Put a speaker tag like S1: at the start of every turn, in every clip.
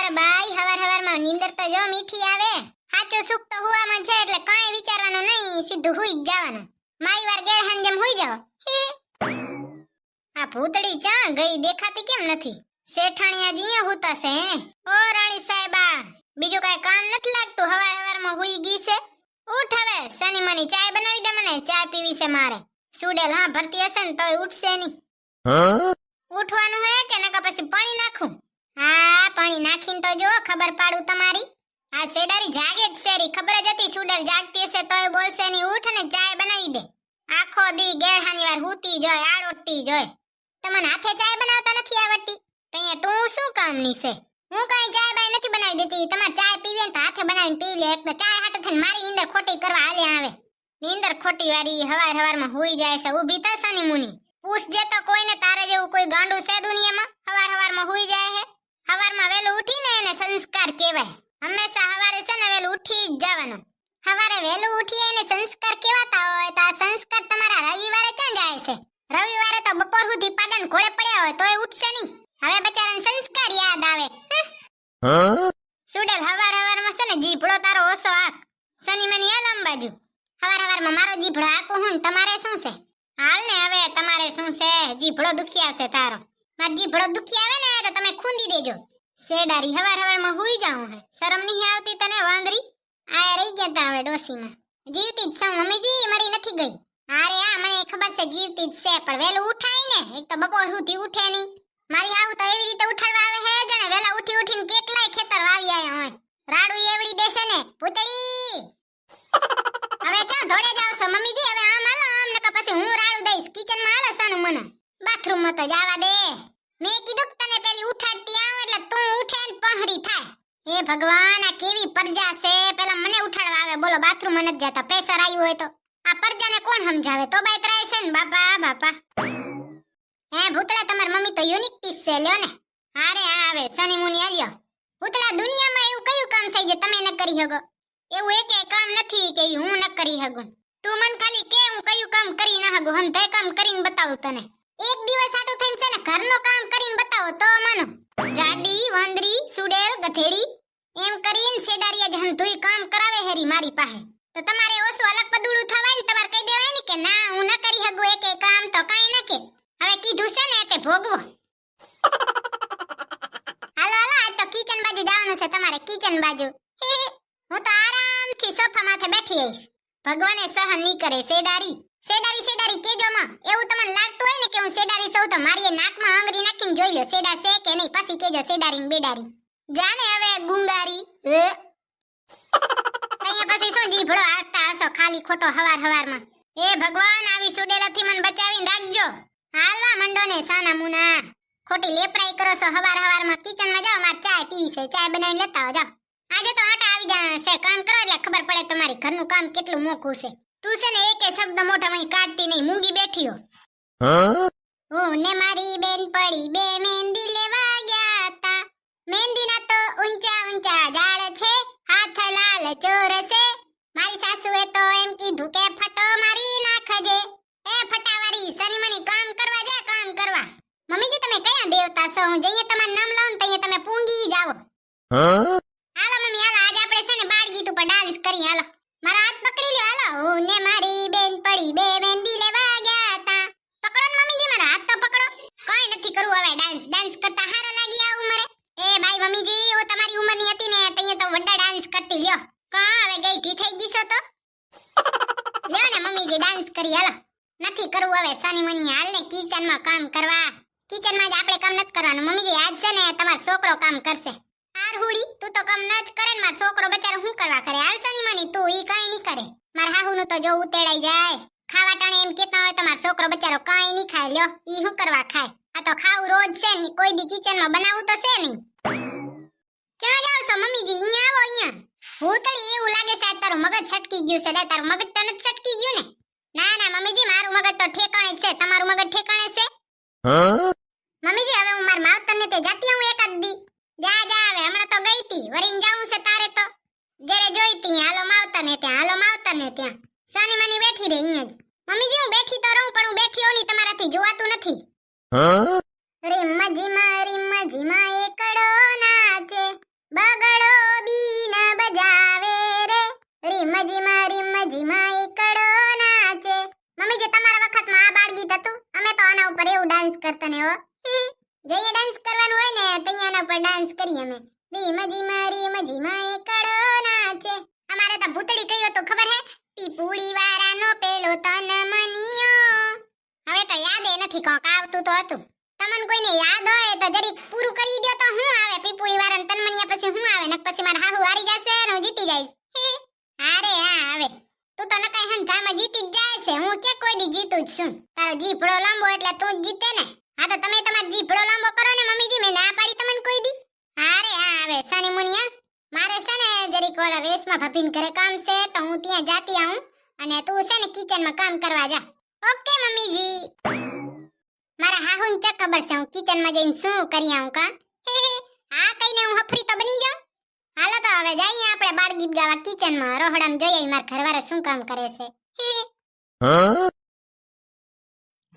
S1: મારા બાઈ હવાર હવારમાં નીંદર તો જો મીઠી આવે. સાચું સુખ તો હુવામાં છે એટલે કાંઈ વિચારવાનું નહીં, સીધું હુઈ જ જવાનું. મારી વાર ગેળહાન જેમ હુઈ જાવ. આ ભૂતડી ચા ગઈ દેખાતી કેમ નથી? શેઠાણીયા જીયા હુતા છે હે? ઓ રાણી સાહેબા, બીજું કાંઈ કામ નથી લાગતું? હવાર હવારમાં હુઈ ગઈ છે. ઉઠ હવે, સની મની ચાય બનાવી દે, મને ચાય પીવી છે મારે. સુડેલ હા ભરતી હશે ને તોય ઉઠશે નહીં. ઉઠવાનું હે કે નકા પછી પાણી નાખું? હા, પાણી નાખીને તો જો ખબર પાડું તમારી. આ સેડારી જાગે જ શેરી, ખબર જ હતી સુડેલ જાગતી હશે તોય બોલશે નહીં. ઉઠ ને ચાય બનાવી દે. આખો દી ગેળહાની વાર હુતી જોય, આડોટતી જોય. તમને હાથે ચાય બનાવતા નથી આવડતી? તઈએ તું શું કામની છે? હું કાંઈ ચાય બાય નથી બનાવી દેતી. તમારે ચાય પીવી તો હાથે બનાવીને પી લે. એક તો ચાય હાટે થઈને મારી નીંદર ખોટી કરવા હાલે આવે. નીંદર ખોટી વાળી હવાર હવારમાં હુઈ જાય છે. ઊભી થા સની મુની, પૂછજે તો કોઈને તારે જેવું કોઈ ગાંડું છે દુનિયામાં? હવાર હવારમાં હુઈ જાય હે. હવારમાં વેલું ઉઠીને એને સંસ્કાર કહેવાય. હંમેશા હવારે છે ને વેલું ઉઠી જ જવાનું. હવારે વેલું ઉઠી એને સંસ્કાર કહેવાતા હોય તો આ સંસ્કાર તમારા રવિવારે ક્યાં જાય છે? રવિવારે તો બપોર સુધી પાડન ઘોડે પડ્યા હોય તોય ઉઠશે નહીં. હવે બચારાને સંસ્કાર યાદ આવે. સુડેલ હવાર હવારમાં છે ને જીભડો તારો ઓછો આંખ. સની મની હાલ આમ બાજુ. હવાર હવારમાં મારો જીભડો આંકું હું, તમારે શું છે? હાલ ને હવે તમારે શું છે? જીભડો દુખી આવશે તારો. માર જીભડો દુખી આવે ને તો તમે ખૂંદી દેજો. શેડારી હવાર હવારમાં હુઈ જાઉં હે. શરમ નહીં આવતી તને વાંદરી? આ રહી ગયા તા હવે ડોસીમાં. જીવતી જ છું મમ્મીજી, મરી નથી ગઈ. અરે આ મને ખબર છે જીવતી જ છે, પણ વેલું ઉઠાય ને. એક તો બપોર સુધી ઉઠે નહીં. મારી આવું તો એવી રીતે ઉઠાડવા આવે હે જાણે વેલા ઉઠી ઉઠીને કેટલાય ખેતર વાવી આયા હોય. રાડું એવડી દેશે ને પૂતળી. હવે ક્યાં ધોડે જાવ છો મમ્મીજી? હવે આમ હાલો, આમ નકા પછી હું રાડું દઈશ. કિચનમાં હાલો સાનું મને, બાથરૂમમાં તો જવા દે. મેં કીધું કે તને પેલી ઉઠાડતી આવ એટલે તું ઉઠે ને પહરી થાય. હે ભગવાન, આ કેવી પરજા છે! પેલા મને ઉઠાડવા આવે, બોલો બાથરૂમમાં નથી જતા. પ્રેશર આવ્યું હોય તો આ પરજાને કોણ સમજાવે? તો બાય ત્રાય છે ને બાપા બાપા. હે ભૂતળા, તમાર મમ્મી તો યુનિક પીસ છે, લ્યો ને. હારે આવે સની મુની આલ્યો. ભૂતળા, દુનિયામાં એવું કયું કામ છે જે તમે ન કરી શકો? એવું એકે કામ નથી કે હું ન કરી શકું. તું મન ખાલી કે હું કયું કામ કરી ન શકું, હમ તે કામ કરીને બતાવું તને. એક દિવસ આટું થઈને છે ને ઘરનો કામ કરીને બતાવો તો માનો. જાડી વાંદરી સુડેલ ગધેડી એમ કરીને શેડારિયા જહન તુંય કામ કરાવે હેરી મારી પાસે. તો તમારે ઓછું અલગ પદુડું થવાય ને, તમારે કહી દેવાય ને કે ના હું ન કરી શકું એકે કામ, તો કાઈ ન કે. હવે કીધું છે ને તે ભોગવો. હાલો હાલો, આજ તો કિચન બાજુ જવાનું છે તમારે. કિચન બાજુ હું તો આરામથી સોફા માથે બેઠી આવીશ. ભગવાને સહન નહીં કરે. શેડારી શેડારી શેડારી કેજો માં. એવું તમને લાગતું હોય ને કે હું શેડારી સૌ તો મારી નાકમાં આંગળી નાખીને જોઈ લો શેડા છે કે નહીં, પછી કેજો શેડારી ને બેડારી. જાને હવે ગુંગારી. અહીંયા પછી શું જીભડો હાકતા હશો ખાલી ખોટો હવાર હવારમાં? એ ભગવાન, આવી સુડેલાથી મને બચાવીને રાખજો. હાલવા મંડો ને સાના મુના, ખોટી લેપરાઈ કરો છો હવાર હવારમાં. કિચનમાં જાઓ, મારે ચાય પીવી છે, ચાય બનાવીને લેતા આવો જાઓ. આજે તો આટા આવી જવાના છે. કામ કરો એટલે ખબર પડે તમારી ઘરનું કામ કેટલું મોખું છે. તું છે ને એકે શબ્દ મોઢામાં કાઢતી નહીં, મૂંગી બેઠી હો. હું ને મારી બેન પડી બે મહેંદી લેવા ગયા તા. મહેંદીના તો ઊંચા ઊંચા ઝાડ છે, હાથ લાલ ચોર છે. મારી સાસુએ તો એમ કીધું કે ફટો મારી નાખજે. એ ફટાવારી સની મની કામ કરવા જા, કામ કરવા. મમ્મીજી તમે કયા દેવતા છો? હું જઈએ તમારું નામ લઉં તઈએ તમે પૂંગી જાઓ. હાલો મમ્મી હાલો, આજ આપણે છે ને બાળ ગીત ઉપર ડાન્સ કરી. હાલો મારા હાથ પકડી લ્યો. હાલો. હું ને મારી બેન પડી બે મહેંદી લેવા ગયા તા. પકડો ને મમ્મીજી, મારા હાથ તો પકડો. કાઈ નથી કરવું હવે ડાન્સ. ડાન્સ કરતા હારા લાગી આ ઉંમરે? એ ભાઈ મમ્મીજી, હું તમારી ઉંમરની હતી ને તઈએ તો વડા ડાન્સ કરતી. લ્યો કા હવે ગઈઠી થઈ ગઈ છો તો લ્યો ને મમ્મીજી ડાન્સ કરી. હાલો નથી કરવું હવે સાની મની. હાલ ને કિચનમાં કામ કરવા. કિચનમાં જ આપણે કામ નથી કરવાનું મમ્મીજી. આજ છે ને તમારો છોકરો કામ કરશે. હાર હુડી, તું તો કામ ન જ કરે ને મારો છોકરો બચારો શું કરવા કરે? હાલ સાની મની તું ઈ કાઈ નહીં કરે. મારા હાહુનું તો જો ઉતેડાઈ જાય. ખાવા ટાણે એમ કેતા હોય તમારો છોકરો બચારો કાઈ નહીં ખાય. લ્યો ઈ શું કરવા ખાય? આ તો ખાવું રોજ છે ને, કોઈ દી કિચનમાં બનાવવું તો છે નહીં. ક્યાં જાવ છો મમ્મીજી? અહીંયા આવો અહીંયા. ભૂતળી, એવું લાગે છે તારું મગજ છટકી ગયું છે. લે તારું મગજ તો નથી છટકી ગયું ને? ના ના મમ્મીજી, મારું મગજ તો ઠેકાણે જ છે. તમારું મગજ ઠેકાણે છે? મમ્મીજી હવે હું માર માવતરને તે જાતી હું એકાદ દી. જા જા હવે, હમણાં તો ગઈ તી. વરીન જાવું છે તારે તો. જ્યારે જોઈતી હાલો માવતરને ત્યાં, હાલો માવતરને ત્યાં. સાની માની બેઠી રહી અહીંયા જ. મમ્મીજી હું બેઠી તો રહું, પણ હું બેઠી હોની તમારાથી જોવાતું નથી. રીમ જીમા એકડો નાચે, ઉપર ડાન્સ કરીએ અમે રીમ જીમા એકડો નાચે અમારે તો ભૂતળી કયો તો ખબર હે પીપુડી વાળાનો પેલો તન મનિયો હવે તો યાદ નથી કોક આવતું તો હતું તમને કોઈને યાદ હોય તો જરીક પૂરું કરી દો તો હું આવે પીપુડી વાળાને તન મનિયા પછી હું આવે નક પછી માર હાહુ હારી જશે ને હું જીતી જઈશ અરે હા આવે તું તો નકાઈ હંધામાં જીતી જ જાય છે હું કે કોઈ દી જીતું જ છું તારો જીભડો લાંબો એટલે તું જ જીતે ને હા તો તમે તમારો જીભડો લાંબો કરો ને મમ્મીજી મેં ના પાડી તમને કોઈ દી અરે હા આવે સાની મુનિયા મારે છે ને જરીક ઓલા રેસમાં ભાભીન ઘરે કામ છે તો હું ત્યાં જાતી આવું અને તું છે ને કિચનમાં કામ કરવા જા ઓકે મમ્મીજી મારા હાહુન ચક ખબર છે હું કિચનમાં જઈને શું કરી આવું કા હા કઈને હું હફરી તો બની જાઉં હાલો તો હવે જઈએ આપણે બાળ ગીત ગાવા કિચનમાં રોહડામાં જોઈએ માર ઘરવાળા શું કામ કરે છે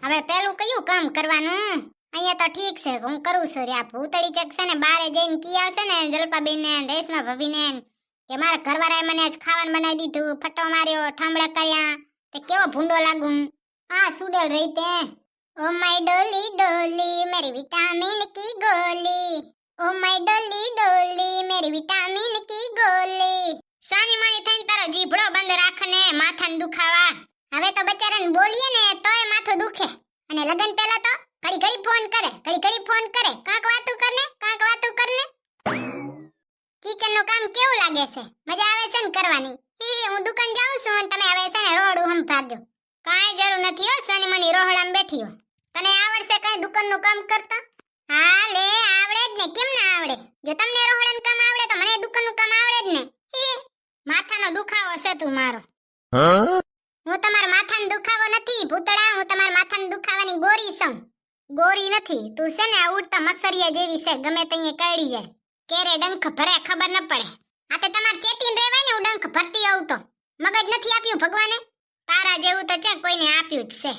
S1: હવે પેલું કયું કામ કરવાનું અહીંયા તો ઠીક છે હું કરું છું રે આ ભૂતળી ચક છે ને બારે જઈને કી આવશે ને જલપાબેન ને રેશમા ભાભી ને કે મારા ઘરવાળાએ મને આજ ખાવાનું બનાવી દીધું ફટો માર્યો ઠામડા કર્યા તે કેવો ભૂંડો લાગું હા સુડેલ રહી તે ઓ માય ડોલી ડોલી મેરી વિટામિન કી ગોલી ઓ માય ડોલી ડોલી મેરી વિટામિન કી ગોલી સાની માની થઈને તારો જીભડો બંધ રાખ ને માથાને દુખાવા હવે તો બચારાને બોલીએ ને તોય માથું દુખે અને લગન પહેલા તો ઘડી ફોન કરે કાક વાતું કરને કિચન નું કામ કેવું લાગે છે મજા આવે છે ને કરવાની હું દુકાન જાઉં છું અને તમે હવે છે ને રોડું હંફારજો કાંઈ જરૂર નથી હો સાની માની રોહડામાં બેઠી હો તને આવડશે કઈ દુકાન નું કામ કરતા હા લે આવડે જ ને કેમ ના આવડે જો તમને રોહડાનું કામ આવડે તો મને દુકાન નું કામ આવડે જ ને માથાનો દુખાવો છે તું મારો હું તમારા માથાનો દુખાવો નથી ભૂતડા હું તમારા માથાનો દુખાવાની ગોરી છું ગોરી નથી તું છે ને આ ઉડતા મસરિયા જેવી છે ગમે તઈએ કડી જાય કેરે ડંખ ભરે ખબર ન પડે આ તે તમાર ચેતીન રહેવાય ને હું ડંખ ભરતી આવું તો મગજ નથી આપ્યું ભગવાને તારા જેવું તો છે કોઈને આપ્યું જ છે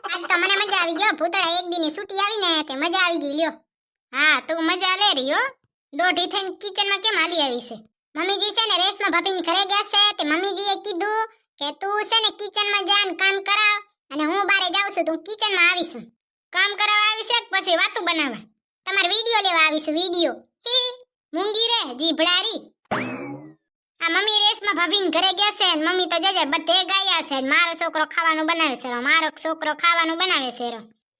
S1: આજ તો મને મજા આવી ગયો ભૂતડા એક દીની છૂટી આવી ને તે મજા આવી ગઈ લ્યો હા તું મજા લે રહ્યો દોઢી થઈને કિચનમાં કેમ આવી આવી છે મમ્મીજી છે ને રેશમા ભાભીને ઘરે ગયા છે તે મમ્મીજીએ કીધું કે તું છે ને કિચનમાં જા ને કામ કરાવ અને હું બારે જાઉં છું તું કિચનમાં આવીશું કામ કરાવવા આવી છે પછી વાતું બનાવવા તમાર વિડિયો લેવા આવીશું વિડિયો મૂંગી રે જીભડારી આ મમ્મી રેશમા ભાભીને ઘરે ગયા છે ને મમ્મી તો જજે બધે ગાયા છે મારો છોકરો ખાવાનું બનાવે છે મારો છોકરો ખાવાનું બનાવે છે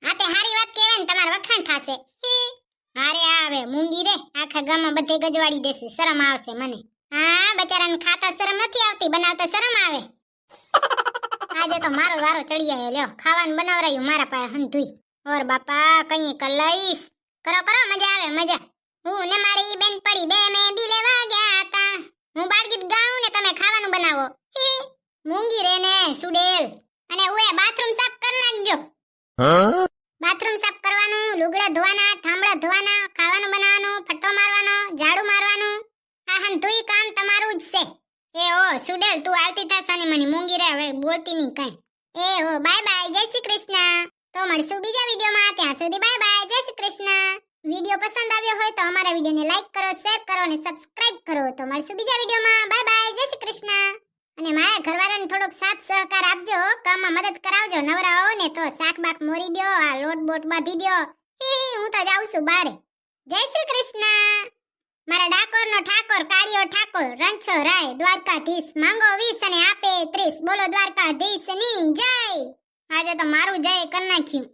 S1: આ તે હારી વાત કહેવાય ને તમાર વખાણ થાશે હારે આવે મૂંગી રે આખા ગામમાં બધે ગજવાડી દેશે શરમ આવશે મને હા બચારાને ખાતા શરમ નથી આવતી બનાવતા શરમ આવે આજે તો મારો વારો ચડી આવ્યો લ્યો ખાવાનું બનાવરાયું મારા પાસે હંધુઈ ઓર બાપા કઈ કલઈશ કરો મજા આવે મજા હું ને મારી બેન પડી બે મહેંદી લેવા ગયા હતા હું બાળગીત ગાઉં ને તમે ખાવાનું બનાવો મૂંગી રે ને સુડેલ અને ઓએ બાથરૂમ સાફ કરી નાખજો બાથરૂમ સાફ કરવાનું લુગડા ધોવાના ઠામડા ધોવાના ખાવાનું બનાવવાનું ફટ્ટો મારવાનો ઝાડુ મારવાનું આ હંધુઈ કામ તમારું જ છે એ ઓ સુડેલ તું આવતી થા સાની મની મૂંગી રે હવે બોલતી નહીં કઈ એ ઓ બાય બાય જય શ્રી કૃષ્ણ તો મળશું બીજા વિડિયોમાં ત્યાં સુધી બાય બાય જય શ્રી કૃષ્ણ વિડિયો પસંદ આવ્યો હોય તો અમારા વિડિયોને લાઈક કરો શેર કરો અને સબસ્ક્રાઇબ કરો તો મળશું બીજા વિડિયોમાં બાય બાય જય શ્રી કૃષ્ણ અને મારા ઘરવાળાને થોડોક સાથ સહકાર આપજો કામમાં મદદ કરાવજો નવરા હો ને તો શાક બાક મોરી દ્યો આ લોટ બોટ બાંધી દ્યો હું તો જાઉં છું બારે જય શ્રી કૃષ્ણ મારા ડાકોરનો ઠાકોર કાળિયો ઠાકોર રણછો રાય દ્વારકાધીશ માંગો 20 અને આપે 30 બોલો દ્વારકાધીશની જય આજે તો મારું જય કરી નાખ્યું